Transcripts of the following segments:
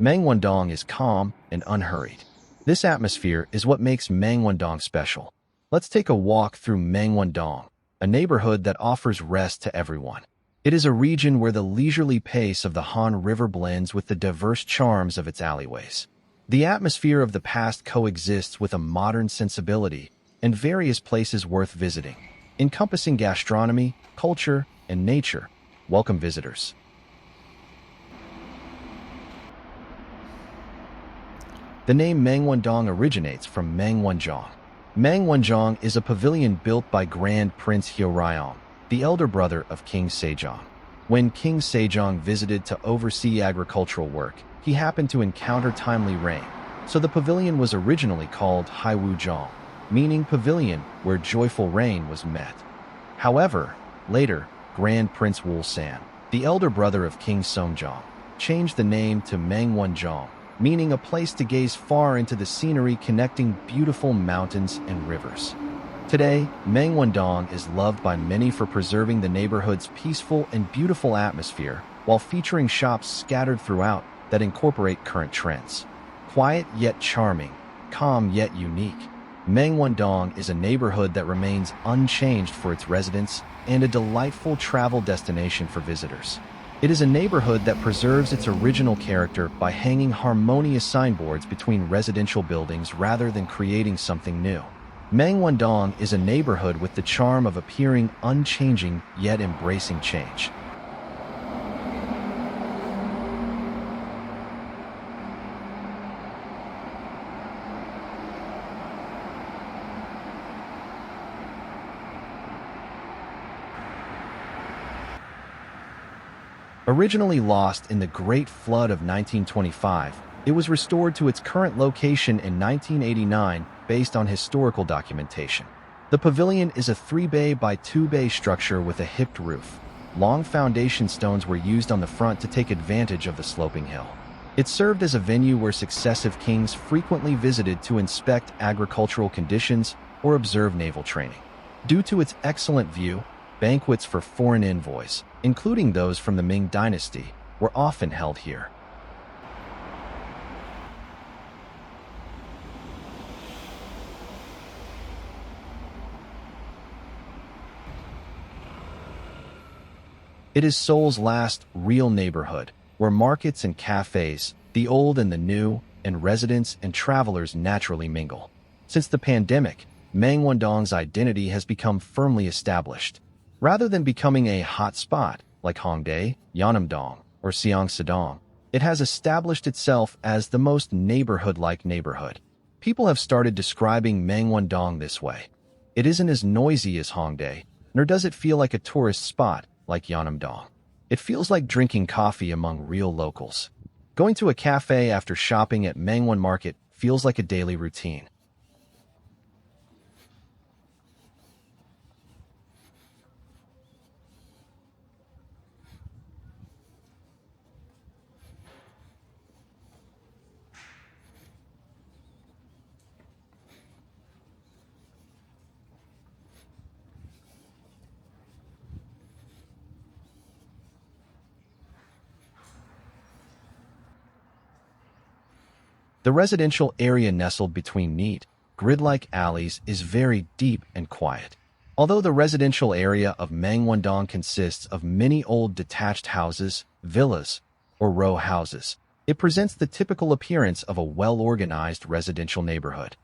Mangwon-dong is calm and unhurried. This atmosphere is what makes Mangwon-dong special. Let's take a walk through Mangwon-dong, a neighborhood that offers rest to everyone. It is a region where the leisurely pace of the Han River blends with the diverse charms of its alleyways. The atmosphere of the past coexists with a modern sensibility and various places worth visiting, encompassing gastronomy, culture, and nature. Welcome visitors. The name Mangwon-dong originates from Mangwonjeong. Mangwonjeong is a pavilion built by Grand Prince Hyoryeong, the elder brother of King Sejong. When King Sejong visited to oversee agricultural work, he happened to encounter timely rain, so the pavilion was originally called Hiujeong, meaning pavilion where joyful rain was met. However, later, Grand Prince Wolsan, the elder brother of King Seongjong, changed the name to Mangwonjeong, meaning a place to gaze far into the scenery connecting beautiful mountains and rivers. Today, Mangwon-dong is loved by many for preserving the neighborhood's peaceful and beautiful atmosphere while featuring shops scattered throughout that incorporate current trends. Quiet yet charming, calm yet unique, Mangwon-dong is a neighborhood that remains unchanged for its residents and a delightful travel destination for visitors. It is a neighborhood that preserves its original character by hanging harmonious signboards between residential buildings rather than creating something new. Mangwon-dong is a neighborhood with the charm of appearing unchanging yet embracing change. Originally lost in the Great Flood of 1925, it was restored to its current location in 1989 based on historical documentation. The pavilion is a 3-bay by 2-bay structure with a hipped roof. Long foundation stones were used on the front to take advantage of the sloping hill. It served as a venue where successive kings frequently visited to inspect agricultural conditions or observe naval training. Due to its excellent view, banquets for foreign envoys, including those from the Ming Dynasty, were often held here. It is Seoul's last real neighborhood, where markets and cafes, the old and the new, and residents and travelers naturally mingle. Since the pandemic, Mangwon-dong's identity has become firmly established. Rather than becoming a hot spot like Hongdae, Yeonam-dong, or Seongsadong, it has established itself as the most neighborhood-like neighborhood. People have started describing Mangwon-dong this way. It isn't as noisy as Hongdae, nor does it feel like a tourist spot like Yeonam-dong. It feels like drinking coffee among real locals. Going to a cafe after shopping at Mangwon Market feels like a daily routine. The residential area nestled between neat, grid-like alleys is very deep and quiet. Although the residential area of Mangwon-dong consists of many old detached houses, villas, or row houses, it presents the typical appearance of a well-organized residential neighborhood.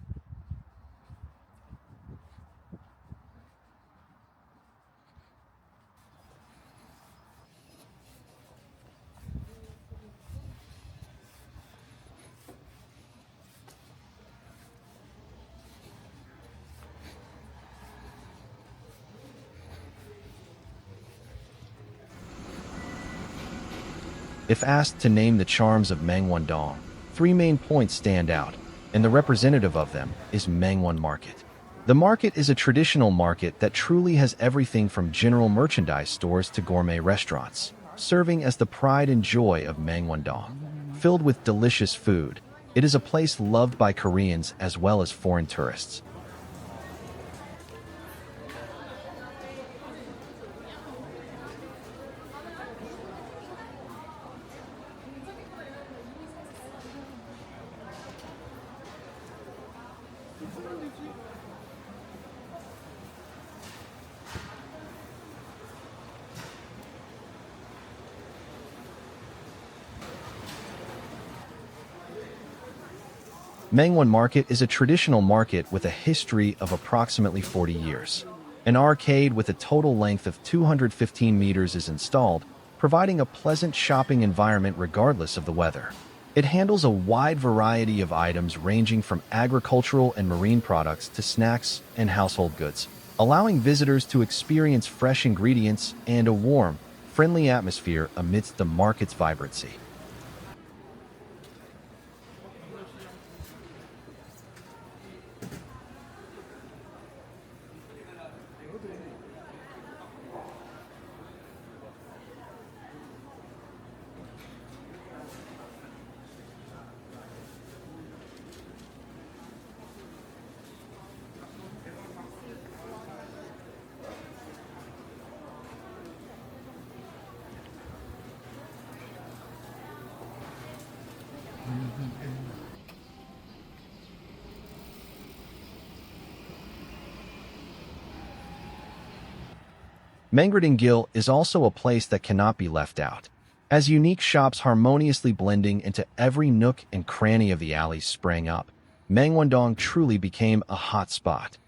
If asked to name the charms of Mangwon-dong, 3 main points stand out, and the representative of them is Mangwon Market. The market is a traditional market that truly has everything from general merchandise stores to gourmet restaurants, serving as the pride and joy of Mangwon-dong. Filled with delicious food, it is a place loved by Koreans as well as foreign tourists. Mangwon Market is a traditional market with a history of approximately 40 years. An arcade with a total length of 215 meters is installed, providing a pleasant shopping environment regardless of the weather. It handles a wide variety of items ranging from agricultural and marine products to snacks and household goods, allowing visitors to experience fresh ingredients and a warm, friendly atmosphere amidst the market's vibrancy. Mangridan-gil is also a place that cannot be left out, as unique shops harmoniously blending into every nook and cranny of the alleys sprang up. Mangwon-dong truly became a hot spot.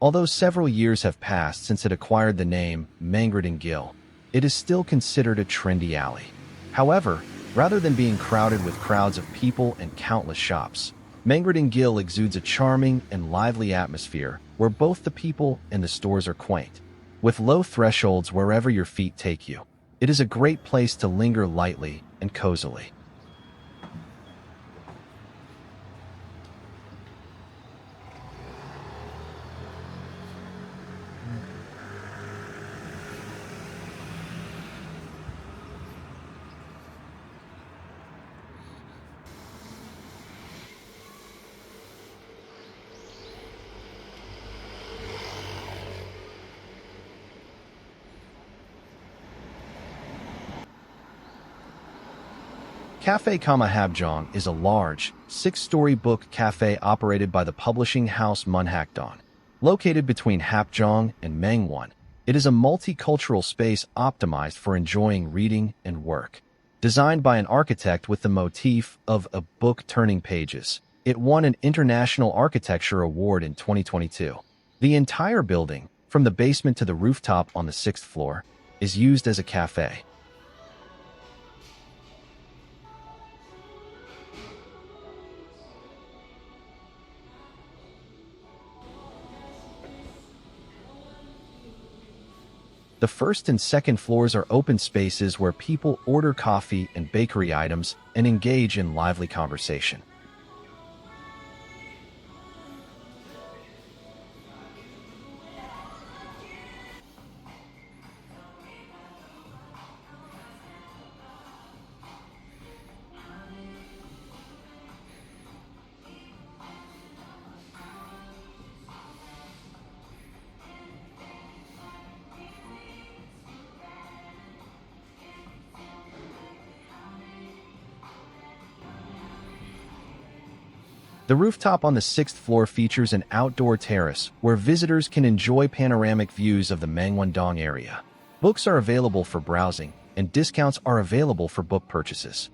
Although several years have passed since it acquired the name Mangridan-gil, it is still considered a trendy alley. However, rather than being crowded with crowds of people and countless shops, Mangridan-gil exudes a charming and lively atmosphere where both the people and the stores are quaint, with low thresholds wherever your feet take you. It is a great place to linger lightly and cozily. Cafe Hiujeong is a large, six-story book cafe operated by the publishing house Mangwon-dong. Located between Hiujeong and Mangwon, it is a multicultural space optimized for enjoying reading and work. Designed by an architect with the motif of a book turning pages, it won an International Architecture Award in 2022. The entire building, from the basement to the rooftop on the sixth floor, is used as a cafe. The first and second floors are open spaces where people order coffee and bakery items and engage in lively conversation. The rooftop on the sixth floor features an outdoor terrace where visitors can enjoy panoramic views of the Mangwon-dong area. Books are available for browsing, and discounts are available for book purchases.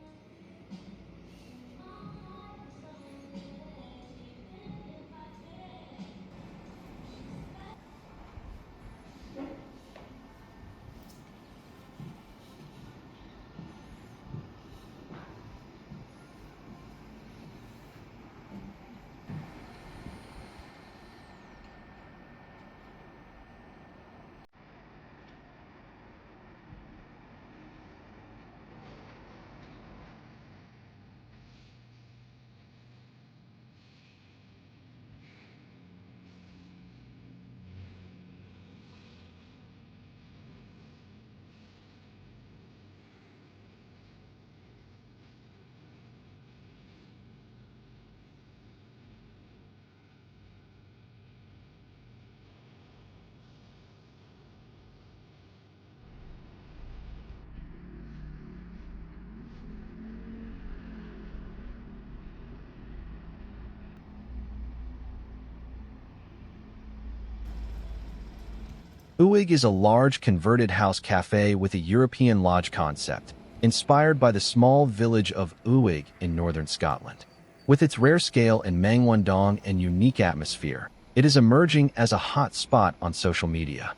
Uig is a large converted house cafe with a European lodge concept, inspired by the small village of Uig in northern Scotland. With its rare scale in Mangwon-dong and unique atmosphere, it is emerging as a hot spot on social media.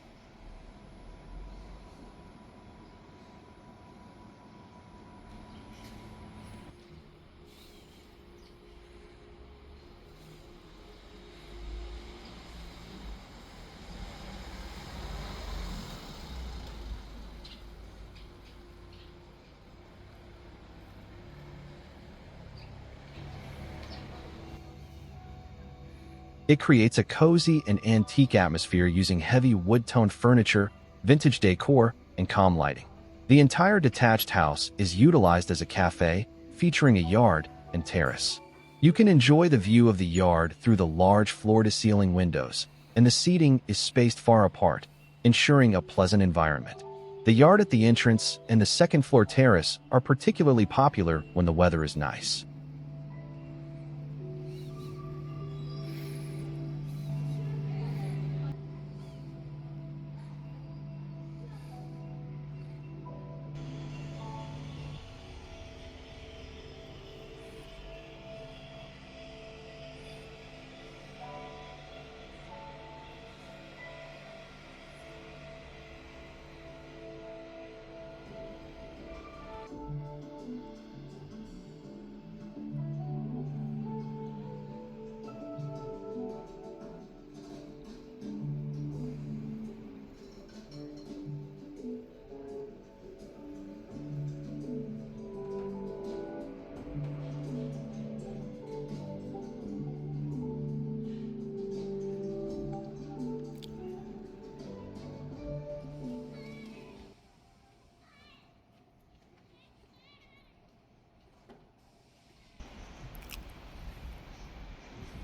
It creates a cozy and antique atmosphere using heavy wood-toned furniture, vintage decor, and calm lighting. The entire detached house is utilized as a cafe, featuring a yard and terrace. You can enjoy the view of the yard through the large floor-to-ceiling windows, and the seating is spaced far apart, ensuring a pleasant environment. The yard at the entrance and the second-floor terrace are particularly popular when the weather is nice.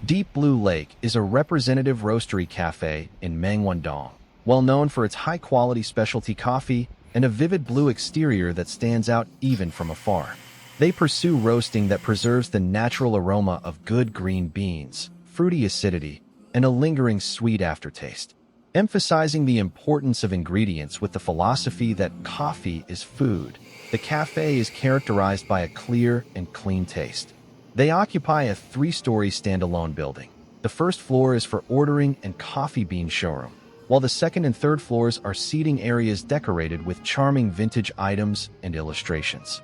Deep Blue Lake is a representative roastery cafe in Mangwon-dong, well known for its high-quality specialty coffee and a vivid blue exterior that stands out even from afar. They pursue roasting that preserves the natural aroma of good green beans, fruity acidity, and a lingering sweet aftertaste, emphasizing the importance of ingredients with the philosophy that coffee is food. The cafe is characterized by a clear and clean taste. They occupy a three-story standalone building. The first floor is for ordering and coffee bean showroom, while the second and third floors are seating areas decorated with charming vintage items and illustrations.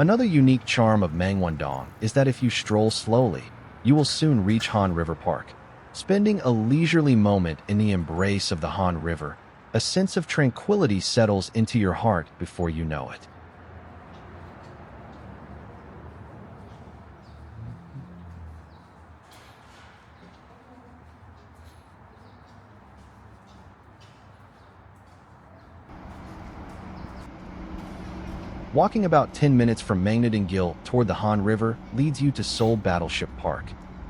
Another unique charm of Mangwon-dong is that if you stroll slowly, you will soon reach Han River Park. Spending a leisurely moment in the embrace of the Han River, a sense of tranquility settles into your heart before you know it. Walking about 10 minutes from Mangridan-gil toward the Han River leads you to Seoul Battleship Park.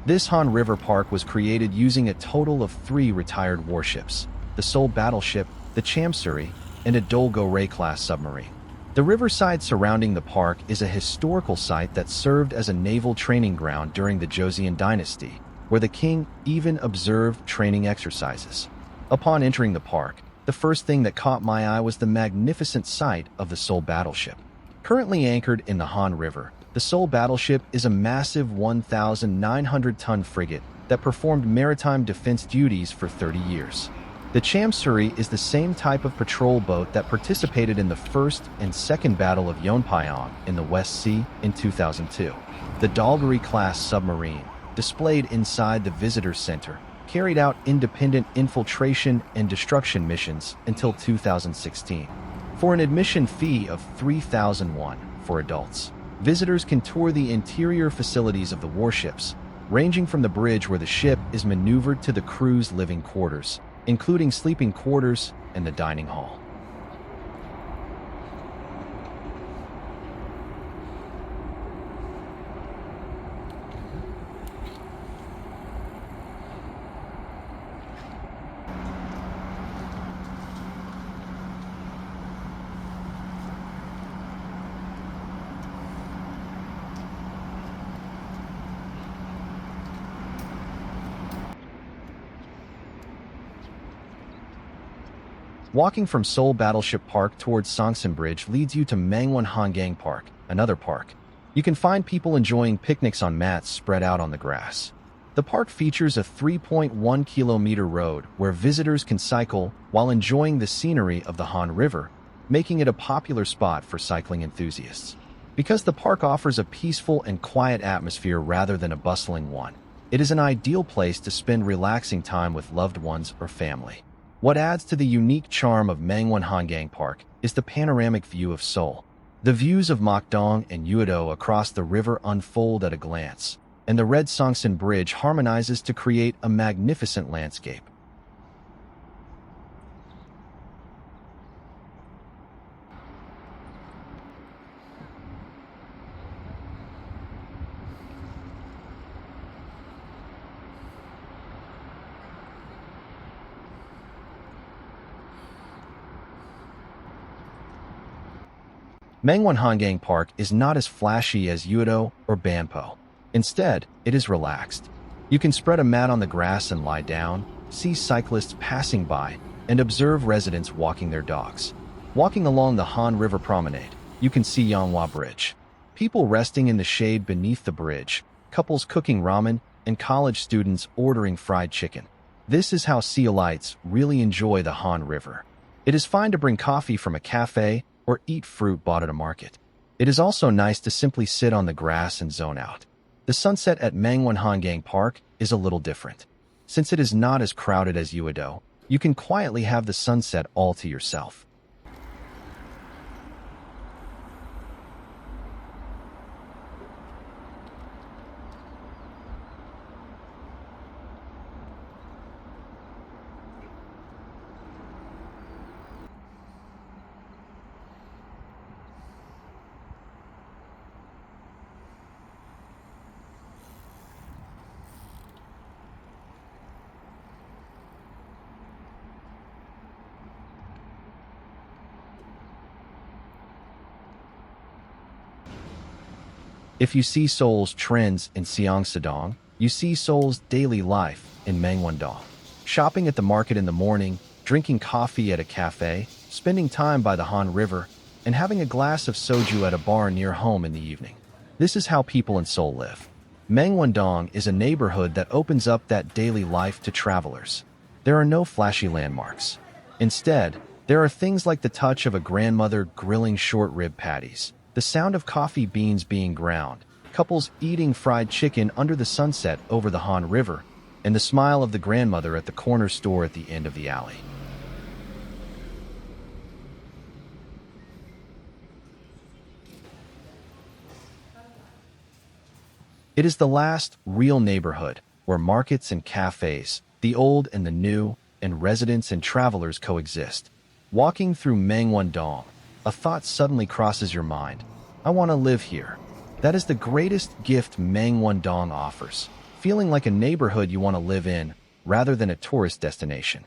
This Han River Park was created using a total of 3 retired warships, the Seoul Battleship, the Chamsuri, and a Dolgo-Ray-class submarine. The riverside surrounding the park is a historical site that served as a naval training ground during the Joseon dynasty, where the king even observed training exercises. Upon entering the park, the first thing that caught my eye was the magnificent sight of the Seoul Battleship. Currently anchored in the Han River, the Seoul Battleship is a massive 1,900-ton frigate that performed maritime defense duties for 30 years. The Chamsuri is the same type of patrol boat that participated in the First and Second Battle of Yeonpyeong in the West Sea in 2002. The Dolgari-class submarine, displayed inside the visitor center, carried out independent infiltration and destruction missions until 2016. For an admission fee of 3,000 won for adults, visitors can tour the interior facilities of the warships, ranging from the bridge where the ship is maneuvered to the crew's living quarters, including sleeping quarters and the dining hall. Walking from Seoul Battleship Park towards Songsan Bridge leads you to Mangwon-dong Park, another park. You can find people enjoying picnics on mats spread out on the grass. The park features a 3.1-kilometer road where visitors can cycle while enjoying the scenery of the Han River, making it a popular spot for cycling enthusiasts. Because the park offers a peaceful and quiet atmosphere rather than a bustling one, it is an ideal place to spend relaxing time with loved ones or family. What adds to the unique charm of Mangwon-dong Park is the panoramic view of Seoul. The views of Mangwon-dong and Hiujeong across the river unfold at a glance, and the red Songsan Bridge harmonizes to create a magnificent landscape. Mangwon-dong Park is not as flashy as Hiujeong or Banpo. Instead, it is relaxed. You can spread a mat on the grass and lie down, see cyclists passing by, and observe residents walking their dogs. Walking along the Han River Promenade, you can see Yonghwa Bridge. People resting in the shade beneath the bridge, couples cooking ramen, and college students ordering fried chicken. This is how Seoulites really enjoy the Han River. It is fine to bring coffee from a cafe or eat fruit bought at a market. It is also nice to simply sit on the grass and zone out. The sunset at Mangwon-dong Park is a little different. Since it is not as crowded as Hiujeong, you can quietly have the sunset all to yourself. If you see Seoul's trends in Seoul, you see Seoul's daily life in Mangwon-dong. Shopping at the market in the morning, drinking coffee at a cafe, spending time by the Han River, and having a glass of soju at a bar near home in the evening. This is how people in Seoul live. Mangwon-dong is a neighborhood that opens up that daily life to travelers. There are no flashy landmarks. Instead, there are things like the touch of a grandmother grilling short rib patties, the sound of coffee beans being ground, couples eating fried chicken under the sunset over the Han River, and the smile of the grandmother at the corner store at the end of the alley. It is the last real neighborhood where markets and cafes, the old and the new, and residents and travelers coexist. Walking through Mangwon-dong, a thought suddenly crosses your mind. I want to live here. That is the greatest gift Mangwon-dong offers, feeling like a neighborhood you want to live in rather than a tourist destination.